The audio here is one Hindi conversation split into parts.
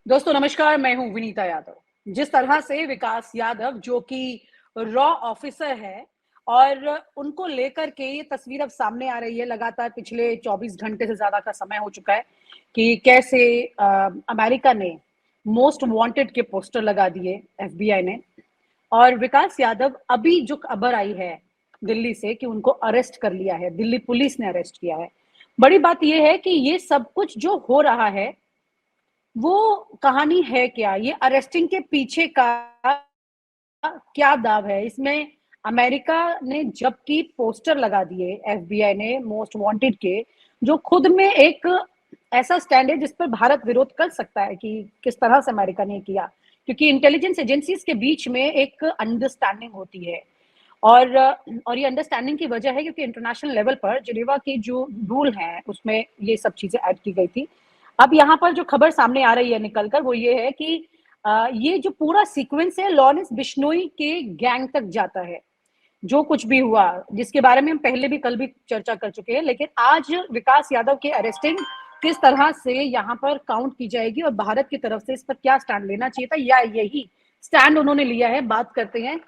दोस्तों नमस्कार, मैं हूं विनीता यादव। जिस तरह से विकास यादव जो कि रॉ ऑफिसर है और उनको लेकर के ये तस्वीर अब सामने आ रही है, लगातार पिछले 24 घंटे से ज़्यादा का समय हो चुका है कि कैसे अमेरिका ने मोस्ट वांटेड के पोस्टर लगा दिए एफबीआई ने। और विकास यादव अभी जो खबर आई है दिल्ली से कि उनको अरेस्ट कर लिया है, दिल्ली पुलिस ने अरेस्ट किया है। बड़ी बात यह है कि ये सब कुछ जो हो रहा है वो कहानी है क्या? ये अरेस्टिंग के पीछे का क्या दाव है? इसमें अमेरिका ने जबकि पोस्टर लगा दिए एफबीआई ने मोस्ट वांटेड के, जो खुद में एक ऐसा स्टैंड है जिस पर भारत विरोध कर सकता है कि किस तरह से अमेरिका ने किया। क्योंकि इंटेलिजेंस एजेंसीज के बीच में एक अंडरस्टैंडिंग होती है और ये अंडरस्टैंडिंग की वजह है क्योंकि इंटरनेशनल लेवल पर जिनेवा के जो रूल हैं उसमें ये सब चीजें ऐड की गई थी। अब यहाँ पर जो खबर सामने आ रही है निकल कर वो ये है कि ये जो पूरा सीक्वेंस है लॉरेंस बिश्नोई के गैंग तक जाता है। जो कुछ भी हुआ जिसके बारे में हम पहले भी कल भी चर्चा कर चुके हैं, लेकिन आज विकास यादव के अरेस्टिंग किस तरह से यहाँ पर काउंट की जाएगी और भारत की तरफ से इस पर क्या स्टैंड लेना चाहिए था या यही स्टैंड उन्होंने लिया है। बात करते हैं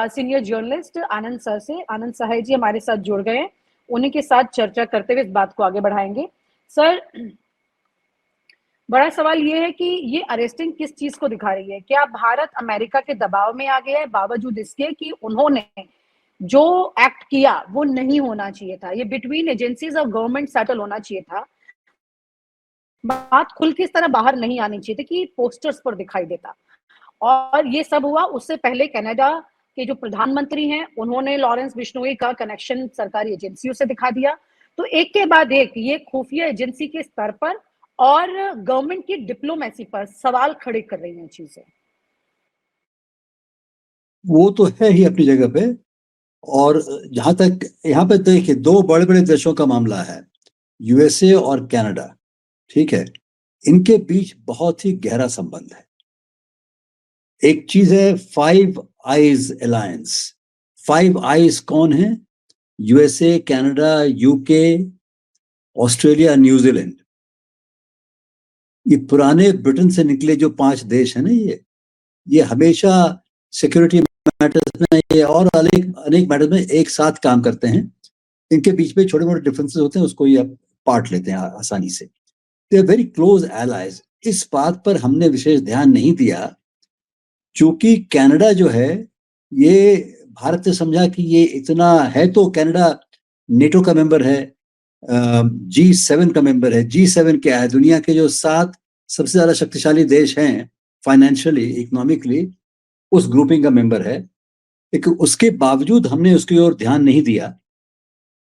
सीनियर जर्नलिस्ट आनंद सर से। आनंद सहाय जी हमारे साथ जुड़ गए हैं, उन्हीं के साथ चर्चा करते हुए इस बात को आगे बढ़ाएंगे। सर, बड़ा सवाल ये है कि ये अरेस्टिंग किस चीज को दिखा रही है? क्या भारत अमेरिका के दबाव में आ गया है बावजूद इसके कि उन्होंने जो एक्ट किया वो नहीं होना चाहिए था, ये बिटवीन एजेंसीज और गवर्नमेंट सेटल होना चाहिए था, बात खुल के इस तरह बाहर नहीं आनी चाहिए थी कि पोस्टर्स पर दिखाई देता। और ये सब हुआ उससे पहले कनाडा के जो प्रधानमंत्री हैं उन्होंने लॉरेंस बिश्नोई का कनेक्शन सरकारी एजेंसियों से दिखा दिया। तो एक के बाद एक ये खुफिया एजेंसी के स्तर पर और गवर्नमेंट की डिप्लोमेसी पर सवाल खड़े कर रही हैं चीजें। वो तो है ही अपनी जगह पे। और जहां तक यहाँ पे देखिए, दो बड़े बड़े देशों का मामला है, यूएसए और कनाडा। ठीक है, इनके बीच बहुत ही गहरा संबंध है। एक चीज है five eyes alliance. Five eyes कौन है? USA, Canada, UK, Australia, New Zealand. ये पुराने ब्रिटेन से निकले जो 5 देश है ना, ये हमेशा सिक्योरिटी मैटर्स में ये और अनेक अनेक मैटर्स में एक साथ काम करते हैं। इनके बीच में छोटे मोटे डिफरेंसेस होते हैं, उसको ये पार्ट लेते हैं आसानी से। They are very close allies. इस बात पर हमने विशेष ध्यान नहीं दिया, क्योंकि कनाडा जो है, ये भारत ने समझा कि ये इतना है, तो कनाडा नेटो का मेंबर है, G7 का मेंबर है। G7 क्या है? दुनिया के जो 7 सबसे ज्यादा शक्तिशाली देश हैं फाइनेंशियली, इकोनॉमिकली, उस ग्रुपिंग का मेंबर है। लेकिन उसके बावजूद हमने उसकी ओर ध्यान नहीं दिया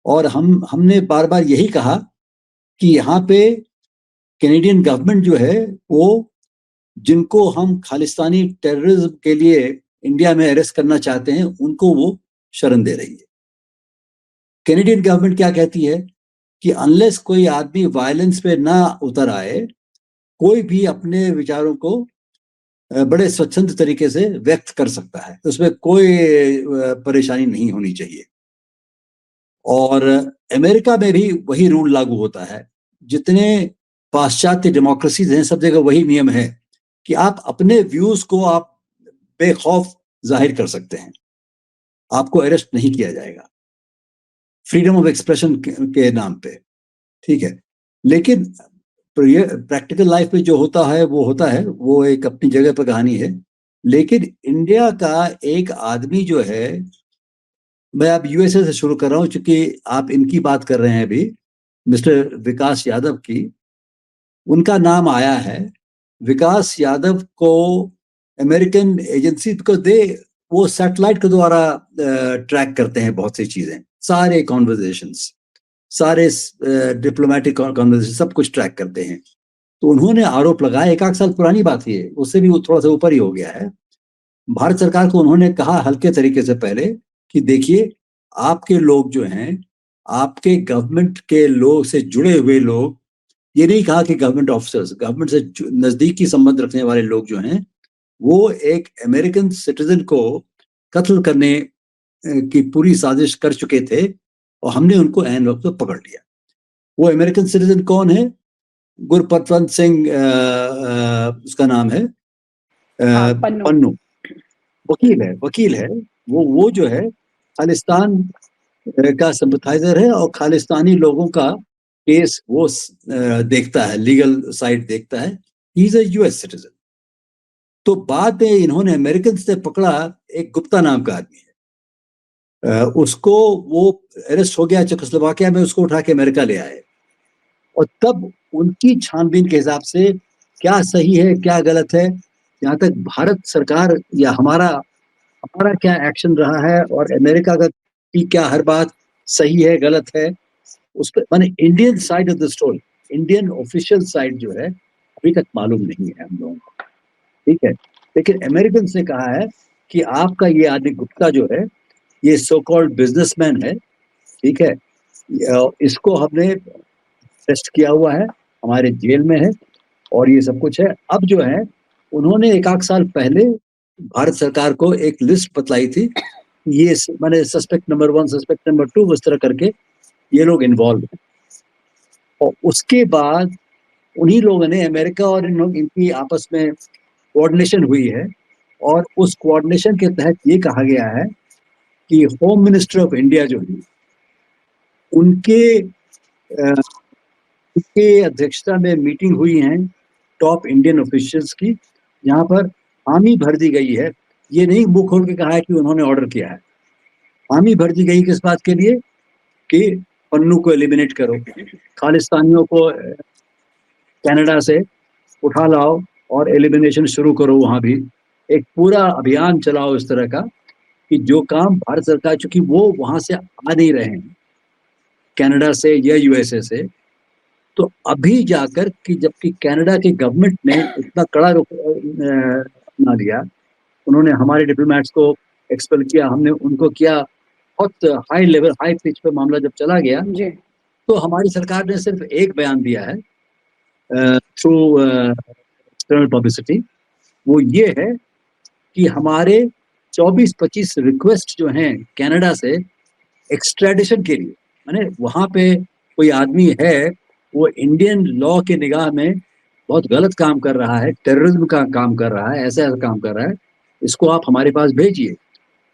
और हमने बार बार यही कहा कि यहाँ पे कैनेडियन गवर्नमेंट जो है, वो जिनको हम खालिस्तानी टेररिज्म के लिए इंडिया में अरेस्ट करना चाहते हैं, उनको वो शरण दे रही है। कैनेडियन गवर्नमेंट क्या कहती है कि अनलेस कोई आदमी वायलेंस पे ना उतर आए, कोई भी अपने विचारों को बड़े स्वच्छंद तरीके से व्यक्त कर सकता है, उसमें कोई परेशानी नहीं होनी चाहिए। और अमेरिका में भी वही रूल लागू होता है। जितने पाश्चात्य डेमोक्रेसीज हैं, सब जगह वही नियम है कि आप अपने व्यूज को आप बेखौफ जाहिर कर सकते हैं, आपको अरेस्ट नहीं किया जाएगा, फ्रीडम ऑफ एक्सप्रेशन के नाम पे। ठीक है, लेकिन प्रैक्टिकल लाइफ में जो होता है वो होता है, वो एक अपनी जगह पर कहानी है। लेकिन इंडिया का एक आदमी जो है, मैं अब यूएसए से शुरू कर रहा हूं क्योंकि आप इनकी बात कर रहे हैं अभी, मिस्टर विकास यादव की, उनका नाम आया है। विकास यादव को अमेरिकन एजेंसी को वो सैटेलाइट के द्वारा ट्रैक करते हैं बहुत सी चीजें, सारे कॉन्वर्जेशंस, सारे डिप्लोमेटिक कॉन्वर्जेशन, सब कुछ ट्रैक करते हैं। तो उन्होंने आरोप लगाया, 1 साल पुरानी बात है, उससे भी वो थोड़ा सा ऊपर ही हो गया है। भारत सरकार को उन्होंने कहा हल्के तरीके से पहले कि देखिए, आपके लोग जो हैं, आपके गवर्नमेंट के लोग से जुड़े हुए लोग, ये नहीं कहा कि गवर्नमेंट ऑफिसर्स, गवर्नमेंट से नजदीकी संबंध रखने वाले लोग जो हैं, वो एक अमेरिकन सिटीजन को कत्ल करने की पूरी साजिश कर चुके थे और हमने उनको ऐन वक्त पर पकड़ लिया। वो अमेरिकन सिटीजन कौन है? गुरपतवंत सिंह उसका नाम है, पन्नू, वकील है। वो जो है खालिस्तान का सिंपथाइजर है और खालिस्तानी लोगों का केस वो देखता है, लीगल साइड देखता है। He is a US citizen. तो बाद में इन्होंने अमेरिकन से पकड़ा एक गुप्ता नाम का आदमी है, उसको वो अरेस्ट हो गया चेकोस्लोवाकिया में, उसको उठा के अमेरिका ले आए और तब उनकी छानबीन के हिसाब से क्या सही है क्या गलत है, यहाँ तक भारत सरकार या हमारा क्या एक्शन रहा है और अमेरिका का की क्या हर बात सही है गलत है, उस पर माने Indian side of the story, Indian official side जो है अभी तक मालूम नहीं है हम लोगों को, ठीक है। लेकिन अमेरिकन ने कहा है कि आपका ये आदमी गुप्ता जो है ये सो कॉल्ड बिजनेसमैन है, ठीक है, इसको हमने टेस्ट किया हुआ है, हमारे जेल में है और ये सब कुछ है। अब जो है उन्होंने एक आध साल पहले भारत सरकार को एक लिस्ट बतलाई थी, ये माने सस्पेक्ट नंबर 1, सस्पेक्ट नंबर 2, उस तरह करके ये लोग इन्वॉल्व हैं। और उसके बाद उन्हीं लोगों ने, अमेरिका और इनकी आपस में कोऑर्डिनेशन हुई है और उस कोऑर्डिनेशन के तहत ये कहा गया है कि होम मिनिस्टर ऑफ इंडिया जो है उनके अध्यक्षता में मीटिंग हुई है टॉप इंडियन ऑफिशियल्स की, यहाँ पर हामी भर दी गई है। ये नहीं मुंह खोल के कहा है कि उन्होंने ऑर्डर किया है, हामी भर दी गई किस बात के लिए कि पन्नू को एलिमिनेट करो, खालिस्तानियों को कनाडा से उठा लाओ और एलिमिनेशन शुरू करो, वहां भी एक पूरा अभियान चलाओ इस तरह का कि जो काम भारत सरकार, चूंकि वो वहां से आ नहीं रहे हैं कनाडा से या यूएसए से, तो अभी जाकर कि जबकि कनाडा की गवर्नमेंट ने इतना कड़ा रुख अपना लिया, उन्होंने हमारे डिप्लोमेट्स को एक्सपेल किया, हमने उनको किया, बहुत हाई लेवल हाई पिच पे मामला जब चला गया तो हमारी सरकार ने सिर्फ एक बयान दिया है थ्रू एक्सटर्नल पब्लिसिटी, वो ये है कि हमारे 24-25 रिक्वेस्ट जो हैं कनाडा से एक्सट्रेडिशन के लिए, माने वहां पे कोई आदमी है वो इंडियन लॉ के निगाह में बहुत गलत काम कर रहा है, टेररिज्म का काम कर रहा है, ऐसा काम कर रहा है, इसको आप हमारे पास भेजिए।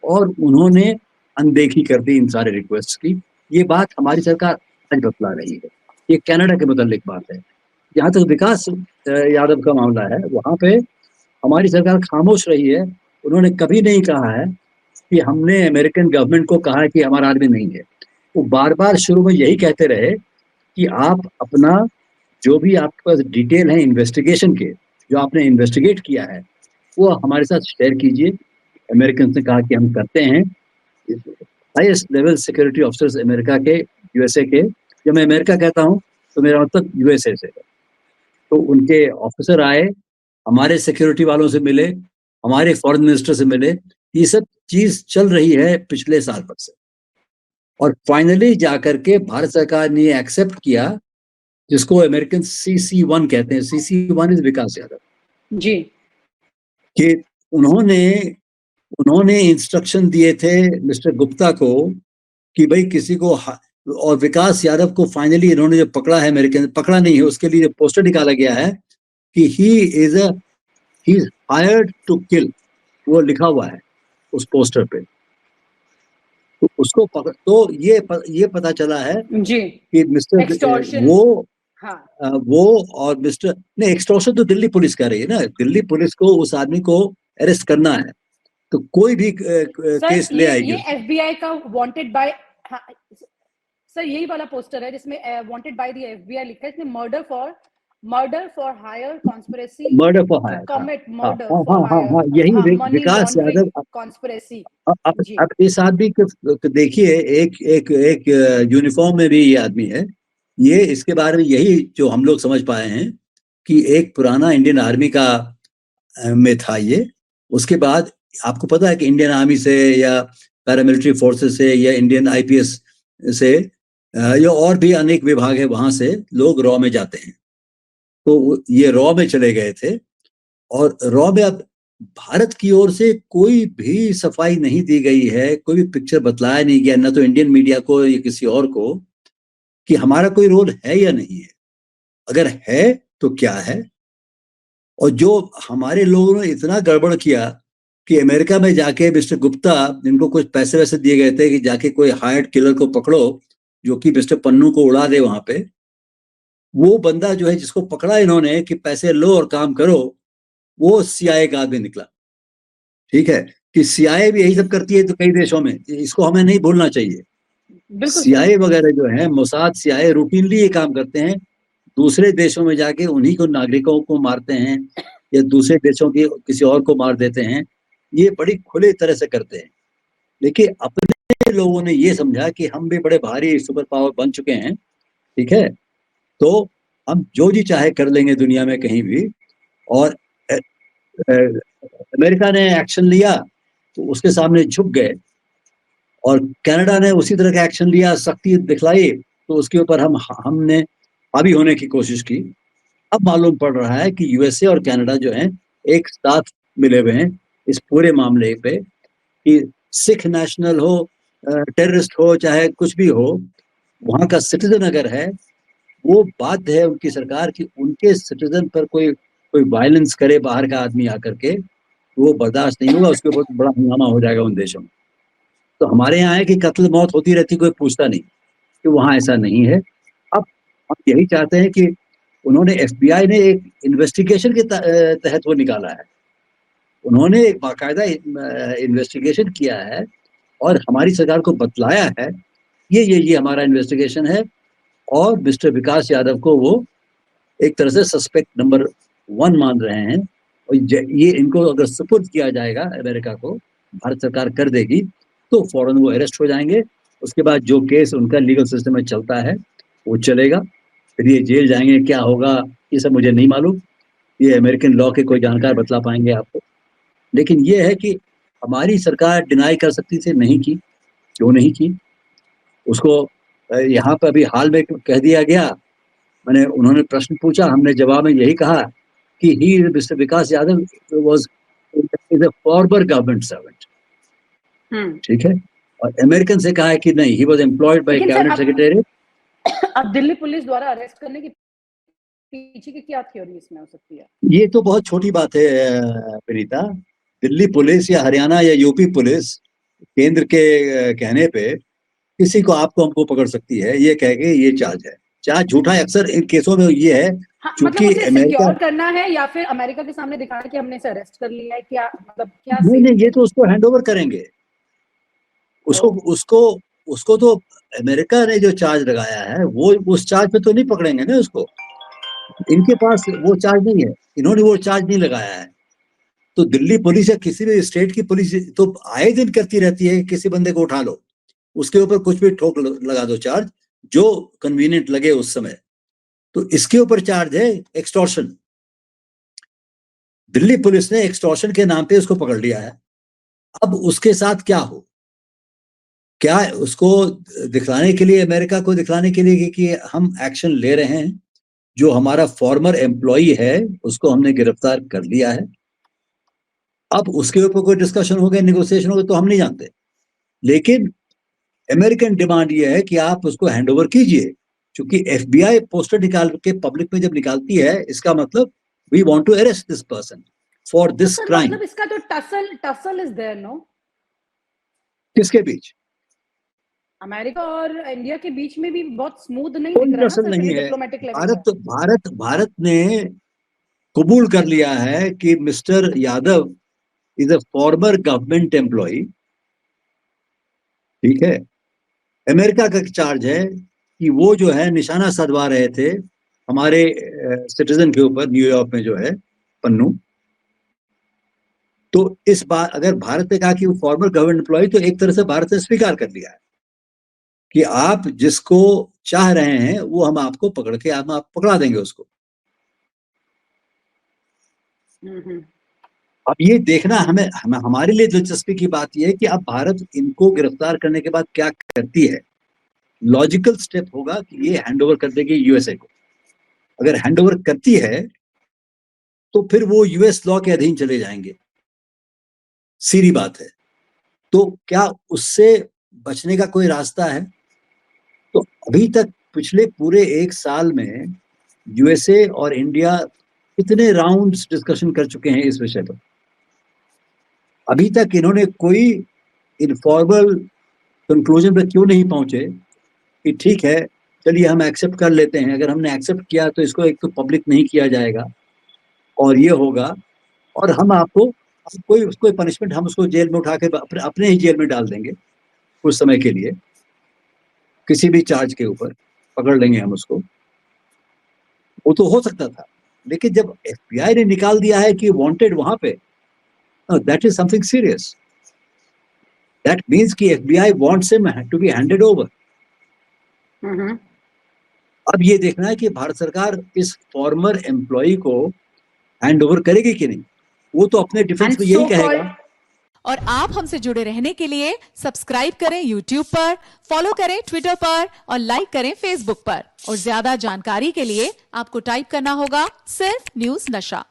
और उन्होंने अनदेखी कर दी इन सारे रिक्वेस्ट की। ये बात हमारी सरकार आज बतला रही है, ये कनाडा के मुतालिक बात है। जहाँ तक विकास यादव का मामला है, वहां पे हमारी सरकार खामोश रही है, उन्होंने कभी नहीं कहा है कि हमने अमेरिकन गवर्नमेंट को कहा है कि हमारा आदमी नहीं है। वो बार बार शुरू में यही कहते रहे कि आप अपना जो भी आपके पास डिटेल है इन्वेस्टिगेशन के, जो आपने इन्वेस्टिगेट किया है, वो हमारे साथ शेयर कीजिए। अमेरिकन ने कहा कि हम करते हैं। Highest level security officers America के, यूएसए के, जब मैं अमेरिका कहता हूँ तो मेरा मतलब यूएसए से, तो उनके ऑफिसर आए, हमारे सिक्योरिटी वालों से मिले, हमारे फॉरेन मिनिस्टर से मिले, ये सब चीज चल रही है पिछले साल भर से। और फाइनली जाकर के भारत सरकार ने एक्सेप्ट किया, जिसको अमेरिकन CC1 कहते हैं, CC1 इज विकास यादव जी, कि उन्होंने इंस्ट्रक्शन दिए थे मिस्टर गुप्ता को कि भाई किसी को, और विकास यादव को फाइनली इन्होंने जो पकड़ा है, अमेरिकन पकड़ा नहीं है, उसके लिए पोस्टर निकाला गया है कि he is hired to kill, वो लिखा हुआ है उस पोस्टर पे। तो उसको पकड़, तो ये पता चला है जी कि मिस्टर वो और मिस्टर नहीं, एक्सटॉर्शन तो दिल्ली पुलिस कर रही है ना, दिल्ली पुलिस को उस आदमी को अरेस्ट करना है, तो कोई भी केस ले आएगी। ये FBI का वांटेड बाय, सर यही वाला पोस्टर है जिसमें वांटेड बाय द FBI लिखा है, इसमें murder for hire conspiracy, murder for hire, commit murder for hire, यही विकास यादव कॉन्स्पिरेसी। अब इस आदमी को देखिए, एक यूनिफॉर्म में भी ये आदमी है, ये इसके बारे में यही जो हम लोग समझ पाए हैं कि एक पुराना इंडियन आर्मी का में था ये। उसके बाद आपको पता है कि इंडियन आर्मी से या पैरामिलिट्री फोर्सेस से या इंडियन IPS से या और भी अनेक विभाग है, वहां से लोग रॉ में जाते हैं, तो ये रॉ में चले गए थे। और रॉ में अब भारत की ओर से कोई भी सफाई नहीं दी गई है, कोई भी पिक्चर बतलाया नहीं गया, ना तो इंडियन मीडिया को या किसी और को, कि हमारा कोई रोल है या नहीं है। अगर है तो क्या है। और जो हमारे लोगों ने इतना गड़बड़ किया कि अमेरिका में जाके मिस्टर गुप्ता, इनको कुछ पैसे वैसे दिए गए थे कि जाके कोई हायर्ड किलर को पकड़ो जो कि मिस्टर पन्नू को उड़ा दे वहां पे। वो बंदा जो है जिसको पकड़ा इन्होंने कि पैसे लो और काम करो, वो सीआईए का आदमी निकला। ठीक है, कि सीआईए भी यही सब करती है तो कई देशों में, इसको हमें नहीं भूलना चाहिए। बिल्कुल सीआईए वगैरह जो है, मोसाद, सीआईए रूटीनली ये काम करते हैं, दूसरे देशों में जाके उन्हीं को, नागरिकों को मारते हैं या दूसरे देशों की किसी और को मार देते हैं। ये बड़ी खुले तरह से करते हैं। लेकिन अपने लोगों ने ये समझा कि हम भी बड़े भारी सुपर पावर बन चुके हैं, ठीक है, तो हम जो जी चाहे कर लेंगे दुनिया में कहीं भी। और अमेरिका ने एक्शन लिया तो उसके सामने झुक गए, और कनाडा ने उसी तरह का एक्शन लिया, सख्ती दिखलाई, तो उसके ऊपर हमने हावी होने की कोशिश की। अब मालूम पड़ रहा है कि यूएसए और कनाडा जो हैं एक साथ मिले हुए हैं इस पूरे मामले पे, कि सिख नेशनल हो, टेररिस्ट हो, चाहे कुछ भी हो, वहां का सिटीजन अगर है, वो बाध्य है उनकी सरकार कि उनके सिटीजन पर कोई कोई वायलेंस करे बाहर का आदमी आकर के, वो बर्दाश्त नहीं होगा, उसके ऊपर बड़ा हंगामा हो जाएगा उन देशों में। तो हमारे यहाँ है कि कत्ल मौत होती रहती, कोई पूछता नहीं, कि वहाँ ऐसा नहीं है। अब हम यही चाहते हैं कि उन्होंने, एफबीआई ने एक इन्वेस्टिगेशन के तहत वो निकाला है, उन्होंने एक बाकायदा इन्वेस्टिगेशन किया है और हमारी सरकार को बतलाया है ये हमारा इन्वेस्टिगेशन है। और मिस्टर विकास यादव को वो एक तरह से सस्पेक्ट नंबर 1 मान रहे हैं। और ये इनको अगर सुपुर्द किया जाएगा अमेरिका को, भारत सरकार कर देगी, तो फौरन वो अरेस्ट हो जाएंगे। उसके बाद जो केस उनका लीगल सिस्टम में चलता है वो चलेगा, फिर ये जेल जाएंगे, क्या होगा ये सब मुझे नहीं मालूम, ये अमेरिकन लॉ के कोई जानकार बतला पाएंगे आपको। लेकिन ये है कि हमारी सरकार डिनाई कर सकती थी, नहीं की, क्यों नहीं की उसको। यहाँ पर अभी हाल में कह दिया गया, मैंने, उन्होंने प्रश्न पूछा, हमने जवाब में यही कहा कि he, Mister Vikas Yadav was is a former government servant. ठीक है, और अमेरिकन से कहा है कि नहीं, he was employed by cabinet secretary. अब दिल्ली पुलिस द्वारा अरेस्ट करने की पीछे की क्या थ्योरी इसमें हो सकती है? ये तो बहुत छोटी बात है प्रीता। दिल्ली पुलिस या हरियाणा या यूपी पुलिस केंद्र के कहने पे किसी को, आपको हमको पकड़ सकती है, ये कह के ये चार्ज है। चार्ज झूठा है, अक्सर इन केसों में ये है। हाँ, चूंकि मतलब उसे अमेरिका, सिक्योर करना है या फिर अमेरिका के सामने दिखाना कि हमने इसे अरेस्ट कर लिया है, क्या मतलब क्या नहीं, ये तो उसको हैंड ओवर करेंगे। उसको उसको उसको तो अमेरिका ने जो चार्ज लगाया है वो उस चार्ज पे तो नहीं पकड़ेंगे ना उसको। इनके पास वो चार्ज नहीं है, इन्होंने वो चार्ज नहीं लगाया है। तो दिल्ली पुलिस या किसी भी स्टेट की पुलिस तो आए दिन करती रहती है, किसी बंदे को उठा लो, उसके ऊपर कुछ भी ठोक लगा दो चार्ज, जो कन्वीनियंट लगे उस समय। तो इसके ऊपर चार्ज है एक्सटॉर्शन। दिल्ली पुलिस ने एक्सटॉर्शन के नाम पे उसको पकड़ लिया है। अब उसके साथ क्या हो, क्या उसको दिखलाने के लिए, अमेरिका को दिखलाने के लिए कि हम एक्शन ले रहे हैं, जो हमारा फॉर्मर एम्प्लॉई है उसको हमने गिरफ्तार कर लिया है। अब उसके ऊपर कोई डिस्कशन हो गया, नेगोशिएशन हो गया, तो हम नहीं जानते। लेकिन अमेरिकन डिमांड ये है कि आप उसको हैंड ओवर कीजिए, क्योंकि एफबीआई पोस्टर निकाल के पब्लिक में जब निकालती है, इसका मतलब we want to arrest this person for this crime. मतलब इसका तो टसल इज देयर, नो? किसके बीच? अमेरिका और इंडिया के बीच में भी बहुत स्मूथ नहीं कोई दिख रहा ना टसल सर, नहीं है। डिप्लोमेटिक लेवल भारत ने कबूल कर लिया है कि mister Yadav is a former government employ. ठीक है, अमेरिका का चार्ज है कि वो जो है निशाना साधवा रहे थे हमारे सिटीजन के ऊपर, न्यूयॉर्क में जो है पन्नू। तो इस बार अगर भारत ने कहा कि वो फॉर्मर गवर्नमेंट एम्प्लॉय, तो एक तरह से भारत ने स्वीकार कर लिया है कि आप जिसको चाह रहे हैं वो हम आपको पकड़ के, हम आप पकड़ा देंगे उसको। अब ये देखना हमारे लिए दिलचस्पी की बात यह है कि अब भारत इनको गिरफ्तार करने के बाद क्या करती है। लॉजिकल स्टेप होगा कि ये हैंड ओवर कर देगी यूएसए को। अगर हैंड ओवर करती है तो फिर वो यूएस लॉ के अधीन चले जाएंगे, सीधी बात है। तो क्या उससे बचने का कोई रास्ता है? तो अभी तक पिछले पूरे 1 साल में यूएसए और इंडिया कितने राउंड्स डिस्कशन कर चुके हैं इस विषय पर। अभी तक इन्होंने कोई इनफॉर्मल कंक्लूजन पर क्यों नहीं पहुंचे कि ठीक है चलिए हम एक्सेप्ट कर लेते हैं, अगर हमने एक्सेप्ट किया तो इसको एक तो पब्लिक नहीं किया जाएगा और ये होगा, और हम आपको कोई पनिशमेंट, हम उसको जेल में उठा के अपने ही जेल में डाल देंगे कुछ समय के लिए, किसी भी चार्ज के ऊपर पकड़ लेंगे हम उसको। वो तो हो सकता था, लेकिन जब एफबीआई ने निकाल दिया है कि वांटेड वहां पे, that is something serious. That means कि FBI wants him to be handed over. अब ये देखना है कि भारत सरकार इस फॉर्मर एम्प्लॉय को हैंड ओवर करेगी कि नहीं। वो तो अपने डिफेंस में यही कहेगा। और आप हमसे जुड़े रहने के लिए सब्सक्राइब करें YouTube पर, फॉलो करें Twitter पर और लाइक करें Facebook पर। और ज्यादा जानकारी के लिए आपको टाइप करना होगा सिर्फ न्यूज़ नशा।